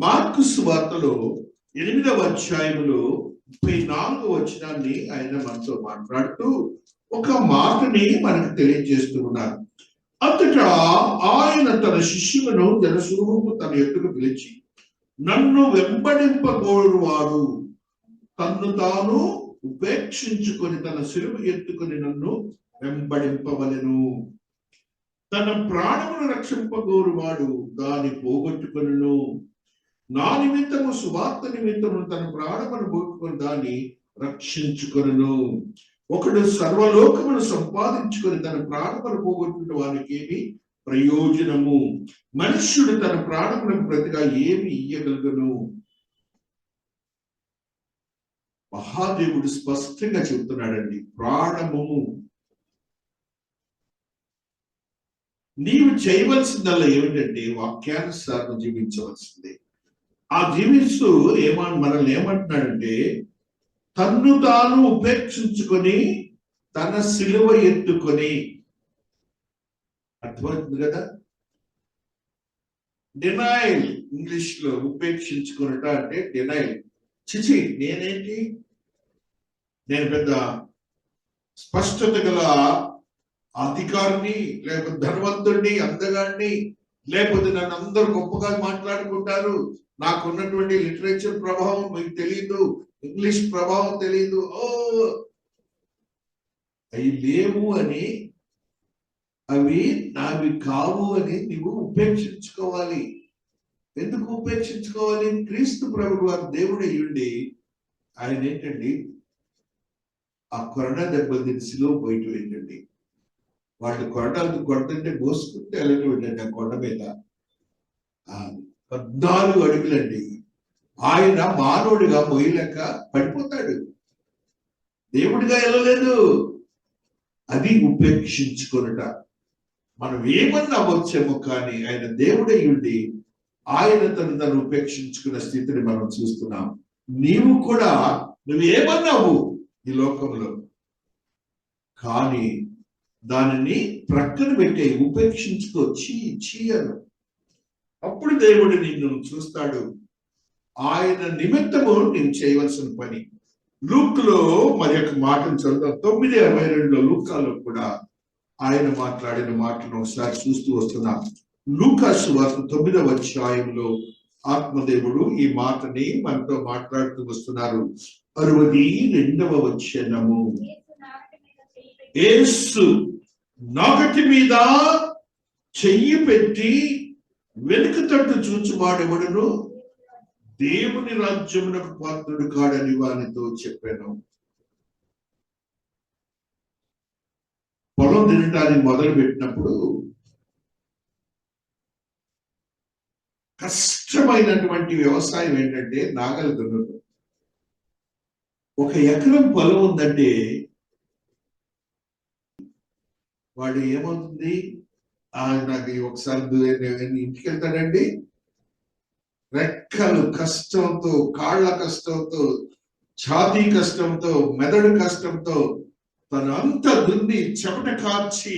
మార్కు సువార్తలో 8వ అధ్యాయములో 34వ వచనాన్ని ఆయన మనతో మాట్లాడుతూ ఒక మాటని మనకు తెలియజేస్తూ ఉన్నారు. అంతటా ఆయన తన శిష్యులను జనసమూహము తన ఎద్దుకు పిలిచి, నన్ను వెంబడింపగోరువాడు తన్ను తాను ఉపేక్షించుకొని తన సిలువ ఎత్తుకొని నన్ను వెంబడింపవలెను. తన ప్రాణమును రక్షింపగోరువాడు దాన్ని పోగొట్టుకొనును. నా నిమిత్తము సువార్త నిమిత్తము తన ప్రాణమును పోగొట్టుకొని దాన్ని రక్షించుకొనును. ఒకడు సర్వలోకమును సంపాదించుకొని తన ప్రాణమును పోగొట్టుకున్న వానికి ఏమి ప్రయోజనము? మనుష్యుడు తన ప్రాణములకు ప్రతిగా ఏమి ఇయ్యగలుగును? మహాదేవుడు స్పష్టంగా చెబుతున్నాడండి, ప్రాణము. నీవు చేయవలసిందల్లా ఏమిటంటే వాక్యానుసారం జీవించవలసిందే. ఆ జీవిస్తూ మనల్ని ఏమంటున్నాడంటే, తన్ను తాను ఉపేక్షించుకొని తన సిలువ ఎత్తుకొని. అర్థమవుతుంది కదా? డినైల్, ఇంగ్లీష్ లో ఉపేక్షించుకున్నట అంటే డినైల్. చిచి, నేనేంటి, నేను పెద్ద స్పష్టత గల అధికారిని, లేకపోతే ధనవంతుడిని, అందగాడిని, లేకపోతే నన్ను అందరూ గొప్పగా మాట్లాడుకుంటారు, నాకున్నటువంటి లిటరేచర్ ప్రభావం మీకు తెలియదు, ఇంగ్లీష్ ప్రభావం తెలియదు, అవి లేవు అని, అవి నావి కావు అని నువ్వు ఉపేక్షించుకోవాలి. ఎందుకు ఉపేక్షించుకోవాలి? క్రీస్తు ప్రభువు వారు దేవుడు అయ్యుండి ఆయన ఏంటండి, ఆ కొరడా దెబ్బలు దినుసులో పోయిட்டு ఏంటండి, వాళ్ళు కొరడాలు కొడుతుంటే మోసుకుంటే వెళ్ళటండి ఆ కొండ మీద. 14 అడుగులండి. ఆయన మానవుడిగా మొయ్యలేక పడిపోతాడు, దేవుడిగా వెళ్ళలేదు. అది ఉపేక్షించుకొనుట. మనం ఏమన్నా అవ్వచ్చేమో, కానీ ఆయన దేవుడై ఉండి ఆయన తను ఉపేక్షించుకున్న స్థితిని మనం చూస్తున్నాం. నీవు కూడా నువ్వేమన్నావు ఈ లోకంలో, కానీ దానిని ప్రక్కన పెట్టే, ఉపేక్షించుకో, చీయను. అప్పుడు దేవుడు నిన్ను చూస్తాడు. ఆయన నిమిత్తము నేను చేయవలసిన పని. లూక్లో మరి యొక్క మాటను చదువుతాం. 9:22 లూకాలో కూడా ఆయన మాట్లాడిన మాటను ఒకసారి చూస్తూ వస్తున్నాం. లూకా సువార్త 9వ అధ్యాయంలో ఆత్మదేవుడు ఈ మాటని మనతో మాట్లాడుతూ వస్తున్నారు. 62వ వచనము, యేసు నాగటి మీద చెయ్యి పెట్టి వెనుక తట్టు చూచువాడెవడును దేవుని రాజ్యమునకు పాత్రుడు కాడని వానితో చెప్పాను. పొలం తినటానికి మొదలు పెట్టినప్పుడు కష్టమైనటువంటి వ్యవసాయం ఏంటంటే నాగలి దున్నడం. 1 ఎకరం పొలం ఉందంటే వాడు ఏమవుతుంది, నాకు ఒకసారి ఇంటికి వెళ్తాడండి, రెక్కలు కష్టంతో, కాళ్ళ కష్టంతో, ఛాతీ కష్టంతో, మెదడు కష్టంతో తనంతా దున్ని చెమట కార్చి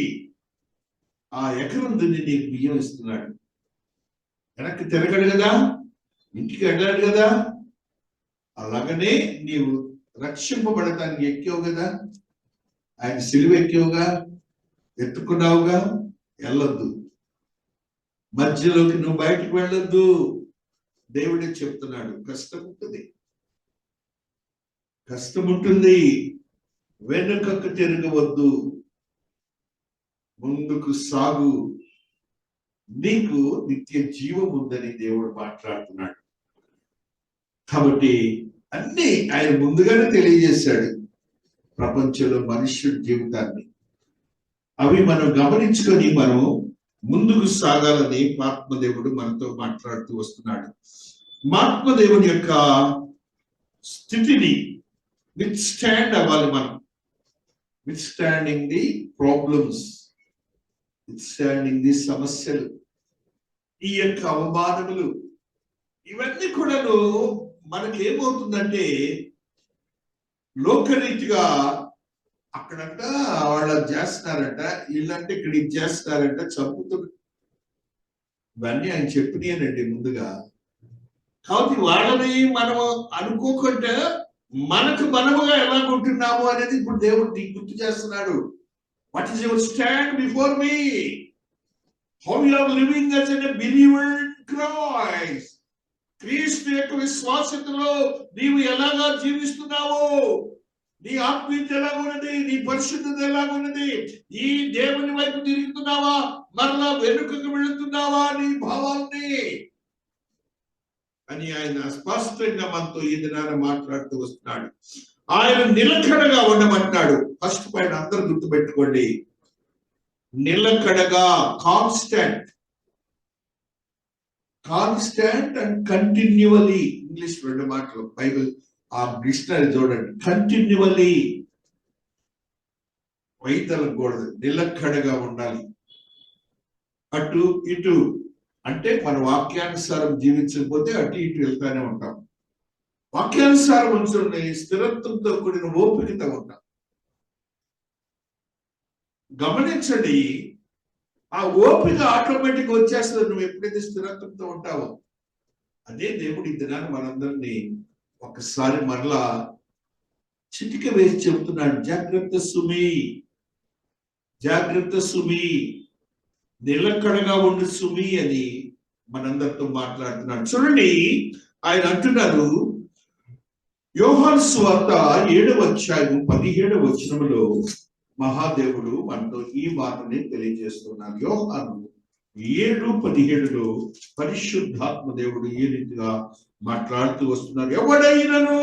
ఆ ఎకరం దున్ని నీకు బియ్యం ఇస్తున్నాడు. వెనక్కి తిరగడు కదా, ఇంటికి వెళ్ళాడు కదా. అలాగనే నీవు రక్షింపబడటానికి ఎక్కావు కదా, ఆయన సిలువ ఎక్కావుగా, ఎత్తుకున్నావుగా, వెళ్ళొద్దు, మధ్యలోకి నువ్వు బయటకు వెళ్ళొద్దు. దేవుడే చెప్తున్నాడు, కష్టం ఉంటుంది, వెనుకకు తిరగవద్దు, ముందుకు సాగు, నీకు నిత్య జీవం ఉందని దేవుడు మాట్లాడుతున్నాడు. కాబట్టి అన్ని ఆయన ముందుగానే తెలియజేశాడు ప్రపంచంలో మనుష్యుడి జీవితాన్ని. అవి మనం గమనించుకొని మనం ముందుకు సాగాలని ఆత్మదేవుడు మనతో మాట్లాడుతూ వస్తున్నాడు. ఆత్మదేవుని యొక్క స్థితిని విత్ స్టాండ్ అవ్వాలి మనం. With standing the problems, with standing the సమస్యలు, ఈ యొక్క అవమానములు, ఇవన్నీ కూడాను మనకేమవుతుందంటే లోకరీతిగా అక్కడంట వాళ్ళు చేస్తున్నారంట, వీళ్ళంటే ఇక్కడ ఇది చేస్తున్నారంట, చంపుతున్నారు. ఇవన్నీ ఆయన చెప్పినాయనండి ముందుగా. కాబట్టి వాళ్ళని మనము అనుకోకుండా మనకు మనముగా ఎలా ఉంటున్నాము అనేది ఇప్పుడు దేవుడు నీకు గుర్తు చేస్తున్నాడు. What is your stand before me? How you are living as a believer in Christ. క్రీస్తు యొక్క విశ్వాసతలో నీవు ఎలాగా జీవిస్తున్నావు? నీ ఆత్మీయత ఎలాగున్నది? నీ పరిశుద్ధత ఎలాగున్నది? ఈ దేవుని వైపు తిరుగుతున్నావా, మరలా వెనుకకు వెళుతున్నావా నీ భావాల్ని అని ఆయన స్పష్టంగా మనతో ఈ దినాన మాట్లాడుతూ వస్తున్నాడు. ఆయన నిలకడగా ఉండమంటున్నాడు. ఫస్ట్ పాయింట్ అందరూ గుర్తుపెట్టుకోండి, నిలకడగా, constant. Constant and continuously. English రెండు మాటలు, బైబిల్ ఆ డిక్షనరీ చూడండి. కంటిన్యూవలీ వైతలకూడదు, నిలకడగా ఉండాలి. అటు ఇటు అంటే మన వాక్యానుసారం జీవించకపోతే అటు ఇటు వెళ్తానే ఉంటాం. వాక్యానుసారం ఉంచుకుని స్థిరత్వంతో కూడిన ఓపికతో ఉంటాం. గమనించండి, ఆ ఓపిక ఆటోమేటిక్ వచ్చేస్తుంది నువ్వు ఎప్పుడైతే స్థిరత్వంతో ఉంటావో. అదే దేవుడి దినాన్ని మనందరినీ ఒకసారి మరలా చిటిక వేసి చెబుతున్నాడు, జాగ్రత్త సుమి, జాగ్రత్త సుమి, నిలకడగా ఉండు సుమి అని మనందరితో మాట్లాడుతున్నాడు. చూడండి, ఆయన అంటున్నారు, యోహాను సువార్త 7వ అధ్యాయం 17వ వచనంలో మహాదేవుడు మనతో ఈ మాటని తెలియజేస్తున్నారు. యోహాను 7:17లో పరిశుద్ధాత్మ దేవుడు ఈ రీతిగా మాట్లాడుతూ వస్తున్నారు. ఎవడైనను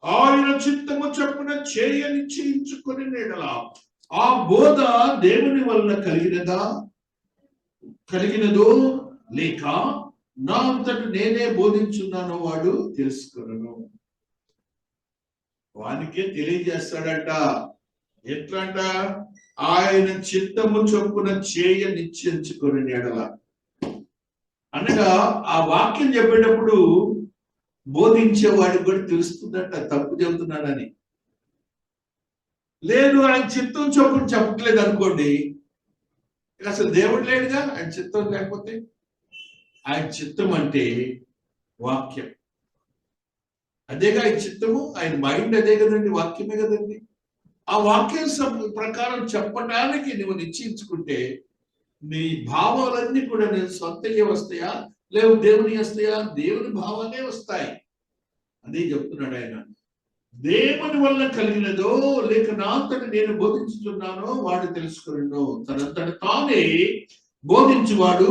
ఆయన చిత్తము చొప్పున చేయ నిశ్చయించుకొని నేడలా ఆ బోధ దేవుని వలన కలిగినదో లేక నా అంతటి నేనే బోధించున్నానో వాడు తెలుసుకున్నాను. వానికే తెలియజేస్తాడంట. ఎట్లంట? ఆయన చిత్తము చొప్పున చేయ నిశ్చయించుకొని ఎడల. అనగా ఆ వాక్యం చెప్పేటప్పుడు బోధించేవాడికి కూడా తెలుస్తుందంట తప్పు చెబుతున్నాడని. లేదు, ఆయన చిత్తం చొప్పున చెప్పట్లేదు అనుకోండి, అసలు దేవుడు లేడుగా. ఆయన చిత్తం లేకపోతే, ఆయన చిత్తం అంటే వాక్యం. అదేగా ఆయన చిత్తము, ఆయన మైండ్ అదే కదండి, వాక్యమే కదండి. ఆ వాక్యం ప్రకారం చెప్పడానికి నువ్వు నిశ్చయించుకుంటే నీ భావాలన్నీ కూడా నేను సొంతయ్యే వస్తాయా, లేవు దేవుని వస్తాయా? దేవుని భావాలే వస్తాయి. అదే చెప్తున్నాడు ఆయన. దేవుని వల్ల కలిగినదో లేక నా అంతటి నేను బోధించుతున్నానో వాడు తెలుసుకున్నాను. తనంతట తానే బోధించువాడు,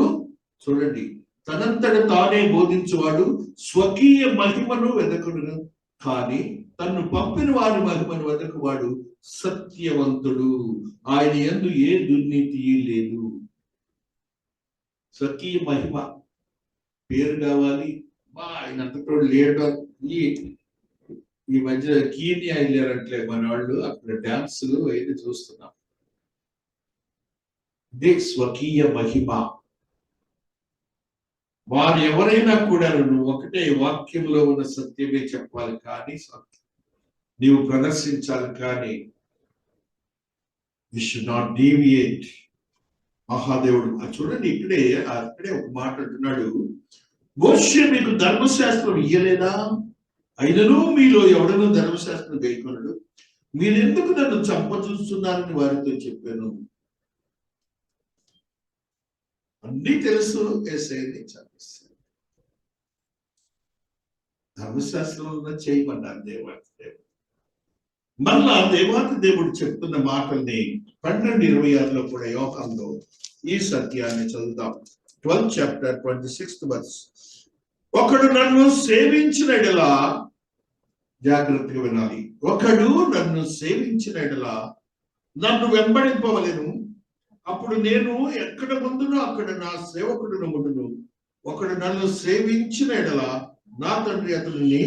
చూడండి, తనంతట తానే బోధించువాడు స్వకీయ మహిమను వెదకుడును, కానీ తన్ను పంపిన వారి మహిమను వెదకువాడు సత్యవంతుడు, ఆయన యందు ఏ దుర్నీతి లేదు. స్వకీయ మహిమ పేరు కావాలి, ఆయన అంతటోడు లేడు. ఈ మధ్య కీనియా వెళ్ళారంటే మన వాళ్ళు, అక్కడ డాన్సులు అయితే చూస్తున్నాం. ఇదే స్వకీయ మహిమ. వారు ఎవరైనా కూడా నువ్వు ఒకటే వాక్యంలో ఉన్న సత్యమే చెప్పాలి, కానీ నీవు ప్రదర్శించాలి, కానీ యు షుడ్ నాట్ డీవియేట్. మహాదేవుడు చూడండి, అక్కడే ఒక మాట అంటున్నాడు, మోషే మీకు ధర్మశాస్త్రం ఇయ్యలేదా? అయినను మీలో ఎవడనూ ధర్మశాస్త్రం గైకొనడు, మీరెందుకు నన్ను చంపచూస్తున్నారని వారితో చెప్పాను. అన్నీ తెలుసు, యేసయ్యని చంపిస్తాను. ధర్మశాస్త్రంలో చేయమన్నారు దేవాతి దేవుడు. మళ్ళా దేవాతి దేవుడు చెప్తున్న మాటల్ని 12:26లో కూడా యోహానులో ఈ సత్యాన్ని చదువుతాం. 12th chapter 26th verse. ఒకడు నన్ను సేవించిన ఎడల, జాగ్రత్తగా వినాలి, ఒకడు నన్ను సేవించిన ఎడల నన్ను వెంబడింపవలెను, అప్పుడు నేను ఎక్కడ ముందునో అక్కడ నా సేవకుడును ముందును. ఒకడు నన్ను సేవించిన ఎడల నా తండ్రి అతడిని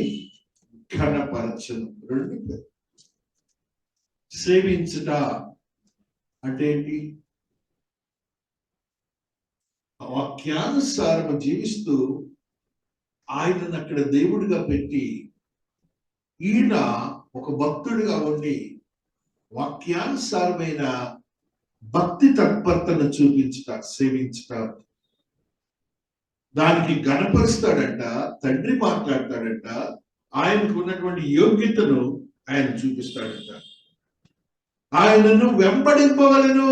ఘనపరచను. రెండు, సేవించుట అంటే ఏంటి? వాక్యానుసారం జీవిస్తూ ఆయనను అక్కడ దేవుడిగా పెట్టి ఈయన ఒక భక్తుడిగా ఉండి వాక్యానుసారమైన భక్తి తత్పరతను చూపించుట సేవించుట. దానికి గణపరుస్తాడంట, తండ్రి మాట్లాడతాడంట, ఆయనకు ఉన్నటువంటి యోగ్యతను ఆయన చూపిస్తాడంట. ఆయనను వెంబడింపవలను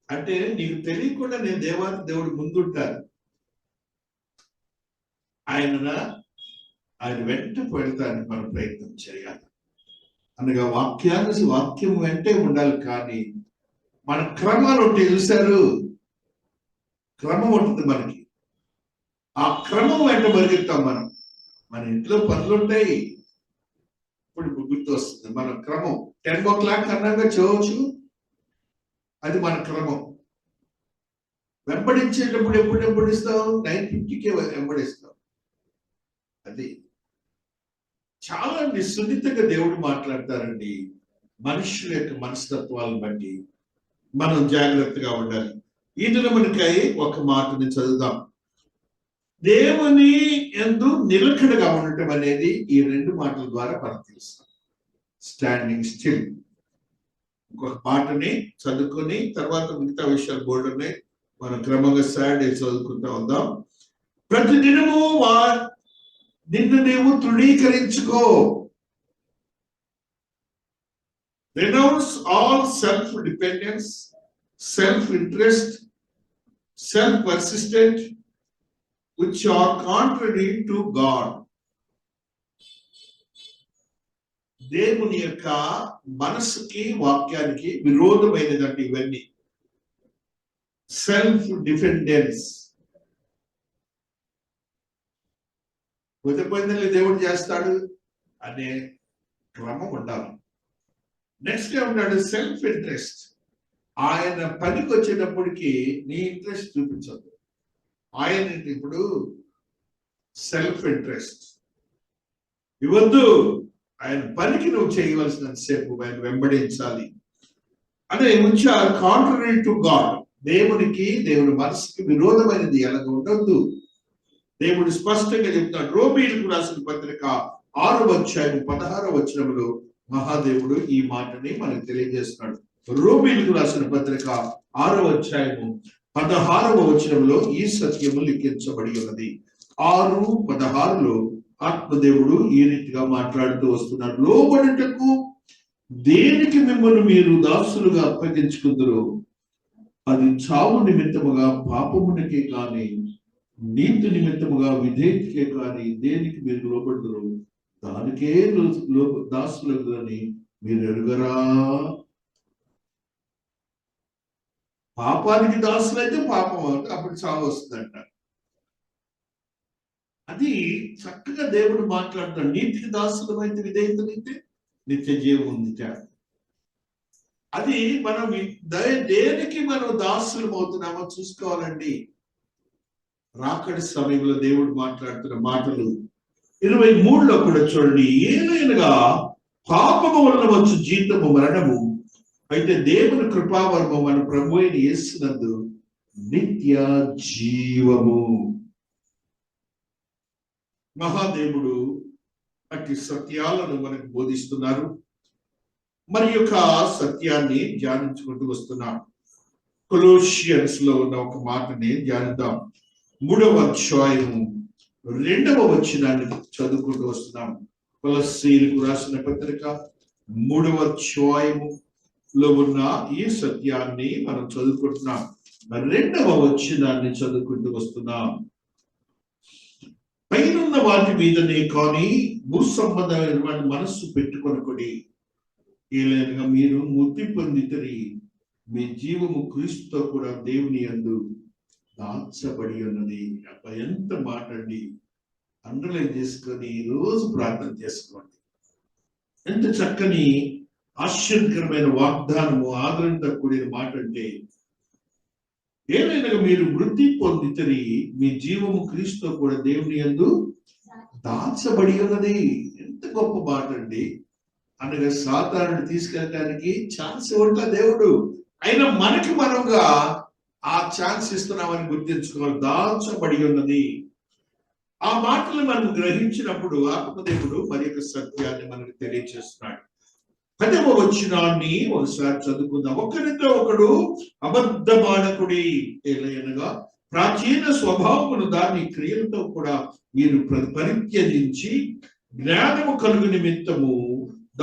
అంటే నీకు తెలియకుండా నేను దేవుడు ముందుంటాను. ఆయన వెంట పెడతానికి మనం ప్రయత్నం చేయాలి. అనగా వాక్యం వెంటే ఉండాలి. కానీ మన క్రమాలు ఉంటాయి చూశారు, క్రమం ఉంటుంది మనకి. ఆ క్రమం వెంట పరిగెత్తాం మనం. మన ఇంట్లో పనులు ఉంటాయి. ఇప్పుడు గుర్తు వస్తుంది మన క్రమం. 10 o'clock అన్నాగా చేయవచ్చు, అది మన క్రమం. వెంబడించేటప్పుడు ఎప్పుడు వెంబడిస్తాం? 9:50కే వెంబడిస్తాం. అది చాలా సున్నితంగా దేవుడు మాట్లాడతారండి. మనుషుల యొక్క మనస్తత్వాలను బట్టి మనం జాగ్రత్తగా ఉండాలి. ఈ దినమునికై ఒక మాటని చదువుదాం. దేవుని యందు నిలకడగా ఉండటం అనేది ఈ 2 మాటల ద్వారా మనం తెలుస్తాం. Standing still. ఇంకొక మాటని చదువుకొని తర్వాత మిగతా విషయాలు బోర్డు ఉన్నాయి, మనం క్రమంగా సాటర్డే చదువుకుంటూ ఉందాం. ప్రతిదినము నిన్ను నీవు తృణీకరించుకో. Renounce all self-dependence, self-interest, self-persistent, which are contrary to God. దేవుని యొక్క మనసుకి వాక్యానికి విరోధమైనదంటే ఇవన్నీ. సెల్ఫ్ డిపెండెన్స్, పొందలే దేవుడు చేస్తాడు అనే క్రమం ఉండాలి. నెక్స్ట్ ఏమంటాడు? Self interest. ఆయన పనికి వచ్చేటప్పటికి నీ ఇంట్రెస్ట్ చూపించదు. ఆయన ఇప్పుడు సెల్ఫ్ ఇంట్రెస్ట్ ఇవ్వద్దు. ఆయన పనికి నువ్వు చేయవలసినంత సేపు ఆయన వెంబడించాలి. అదే ఉంచాలి. Contrary to God. దేవుని మనసుకి విరోధమైనది ఎలాగ ఉండొద్దు. దేవుడు స్పష్టంగా చెప్తాడు. రోమీయులకు రాసిన పత్రిక 6వ అధ్యాయం 16వ వచనంలో మహాదేవుడు ఈ మాటని మనకు తెలియజేస్తున్నాడు. రోమీయులకు రాసిన పత్రిక 6వ అధ్యాయము 16వ వచనంలో ఈ సత్యము లిఖించబడి ఉన్నది. 6:16లో ఆత్మదేవుడు ఈ రీతిగా మాట్లాడుతూ వస్తున్నాడు. లోబడుటకు దేనికి మిమ్మల్ని మీరు దాసులుగా అప్పగించుకుందరో అది చావు నిమిత్తముగా పాపమునకే కానీ నీతి నిమిత్తముగా విధేయతకే కానీ దేనికి మీరు లోబడుదురు దానికే దాసులు అని మీరు ఎరుగరా? పాపానికి దాసులైతే పాపం అవుతుంది, అప్పుడు చావు వస్తుందంట. అది చక్కగా దేవుడు మాట్లాడతాడు. నీతికి దాసులం అయితే విధేయతనైతే నిత్య జీవం ఉంది. అది మనం దేనికి మనం దాసులం అవుతున్నామో చూసుకోవాలండి. రాకడి సమయంలో దేవుడు మాట్లాడుతున్న మాటలు 23లో కూడా చూడండి. ఏలైనగా పాపము వలన వచ్చు జీతము మరణము, అయితే దేవుని కృపావరము మన ప్రభు అయిన యేసునందు నిత్య జీవము. మహాదేవుడు అట్టి సత్యాలను మనకు బోధిస్తున్నారు. మరి యొక్క సత్యాన్ని ధ్యానించుకుంటూ వస్తున్నాం. కొలోషియన్స్ లో ఉన్న ఒక మాటని ధ్యానిద్దాం. 3వ అధ్యాయము 2వ వచనాన్ని చదువుకుంటూ వస్తున్నాం. కొలస్సీయులకు రాసిన పత్రిక 3వ అధ్యాయములో ఉన్న ఈ సత్యాన్ని మనం చదువుకుంటున్నాం. 2వ వచనాన్ని చదువుకుంటూ వస్తున్నాం. పైనున్న వాటి మీదనే కానీ భూ సంబంధమైన మనస్సు పెట్టుకొనకుడి. ఏలైనగా మీరు ముక్తి పొందితరి, మీ జీవము క్రీస్తుతో కూడా దేవుని యందు దాచబడి ఉన్నది. ఎంత మాట అండి! అండర్లైన్ చేసుకొని రోజు ప్రార్థన చేసుకోండి. ఎంత చక్కని ఆశ్చర్యకరమైన వాగ్దానము, ఆదరణతో కూడిన మాట అంటే, ఏలైనగా మీరు మృతి పొందితరి, మీ జీవము క్రీస్తుతో కూడా దేవుని యందు దాచబడి ఉన్నది. ఎంత గొప్ప మాట అండి! అనగా సాతానుడు తీసుకెళ్ళటానికి ఛాన్స్ ఇవ్వట్ల దేవుడు, అయినా మనకి మనంగా ఆ ఛాన్స్ ఇస్తున్నామని గుర్తించుకోవాలి. దాచబడి ఉన్నది. ఆ మాటలు మనం గ్రహించినప్పుడు ఆత్మదేవుడు మరి యొక్క సత్యాన్ని మనకు తెలియజేస్తున్నాడు. 10వ వచనాన్ని ఒకసారి చదువుకుందాం. ఒకరితో ఒకడు అబద్ధమాడకుడి, ఏలైనగా ప్రాచీన స్వభావమును దాని క్రియలతో కూడా మీరు పరిత్యజించి జ్ఞానము కలుగు నిమిత్తము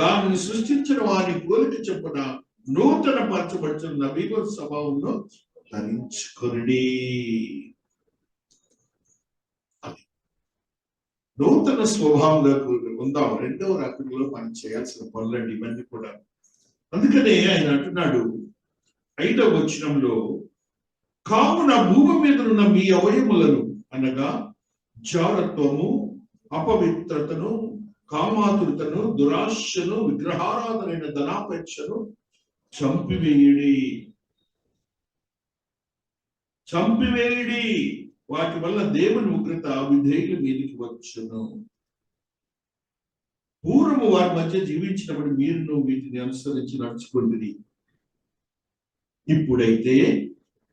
దానిని సృష్టించిన వారి పోలిక చొప్పున నూతన పరచబడుతున్న నవీన స్వభావంలో ధరించుకొనుడి. నూతన స్వభావంలోకి ఉందాం. రెండవ రకంలో మనం చేయాల్సిన పనులండి ఇవన్నీ కూడా. అందుకనే ఆయన అంటున్నాడు 5వ వచనంలో, కావున భూమి మీద ఉన్న మీ అవయములను అనగా జారత్వము, అపవిత్రతను, కామాతురతను, దురాశను, విగ్రహారాధనైన ధనాపేక్షను చంపివేయుడి. వాటి వల్ల దేవుని ఉగ్రత విధేయుల మీదకి వచ్చును. పూర్వము వారి మధ్య జీవించినప్పుడు మీరును వీటిని అనుసరించి నడుచుకుంటుంది. ఇప్పుడైతే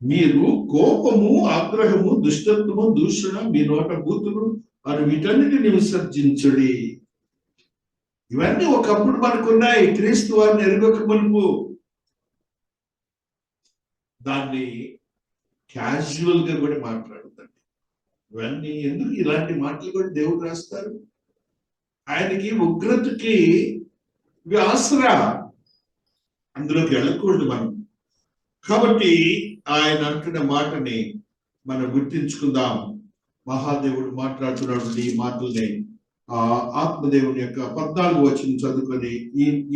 మీరు కోపము, ఆగ్రహము, దుష్టత్వము, దూషణ, మీ నోట బూతులు అని వీటన్నిటిని విసర్జించుడి. ఇవన్నీ ఒకప్పుడు మనకున్నాయి. క్రీస్తు వారిని ఎరుగక మునుపు దాన్ని క్యాజువల్ గా కూడా మాట్లాడుతండి. ఇవన్నీ ఎందుకు ఇలాంటి మాటలు కూడా దేవుడు రాస్తారు? ఆయనకి ఉగ్రతకి ఇవి ఆసరా, అందులోకి వెళ్ళకూడదు మనం. కాబట్టి ఆయన అంటున్న మాటని మనం గుర్తించుకుందాం. మహాదేవుడు మాట్లాడుతున్నాడు ఈ మాటల్ని. ఆత్మదేవుని యొక్క 14వ వచనం చదువుకొని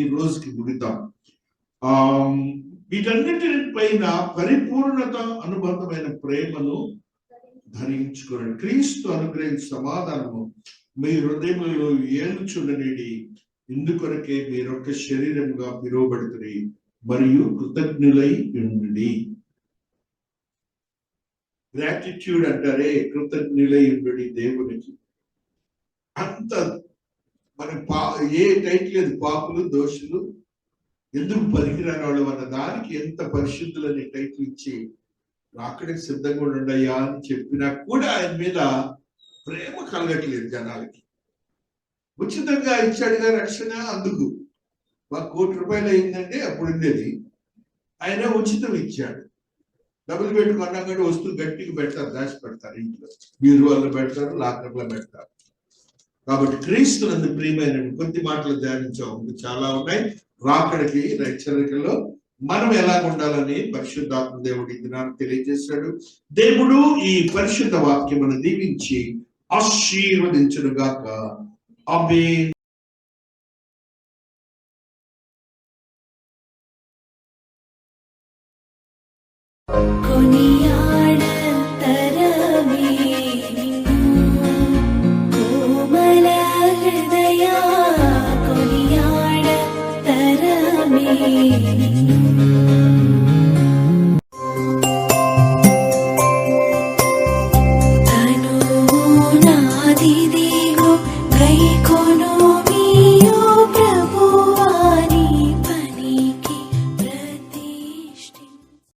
ఈ రోజుకి ముగిద్దాం. వీటన్నిటి పైన పరిపూర్ణత అనుబంధమైన ప్రేమను ధరించుకోండి. క్రీస్తు అనుగ్రహించిన సమాధానము మీ హృదయములలో ఏలుచుండనేది. ఇందుకొరకే మీరొక శరీరముగా పిలువబడుతుంది మరియు కృతజ్ఞులై ఉండి. గ్రాటిట్యూడ్ అంటారే, కృతజ్ఞులై ఉండి దేవునికి. అంత మన ఏ టైటిల్ లేదు, పాపులు దోషులు ఎందుకు పనికిరాని వాళ్ళు అన్న దానికి ఎంత పరిశుద్ధులని టైటిల్ ఇచ్చి అక్కడికి సిద్ధంగా ఉండయ్యా అని చెప్పినా కూడా ఆయన మీద ప్రేమ కలగట్లేదు జనాలకి. ఉచితంగా ఇచ్చాడుగా రక్షణ. అందుకు మాకు ₹1,00,00,000 అయిందంటే అప్పుడు ఉండేది, ఆయన ఉచితం ఇచ్చాడు. డబ్బులు పెట్టుకున్నాం కంటే వస్తువు గట్టిగా పెడతారు, దాచి పెడతారు, ఇంట్లో బీరువాళ్ళు పెడతారు, లాకర్లో పెడతారు. కాబట్టి క్రీస్తునందు ప్రియమైన కొద్ది మాటలు ధ్యానించాం. చాలా ఉన్నాయి. రాకడికి హెచ్చరికలో మనం ఎలా ఉండాలని పరిశుద్ధాత్మ దేవుడి దినాన్ని తెలియజేశాడు. దేవుడు ఈ పరిశుద్ధ వాక్యమును దీవించి ఆశీర్వదించునుగాక. ఆమేన్. కొనియాడ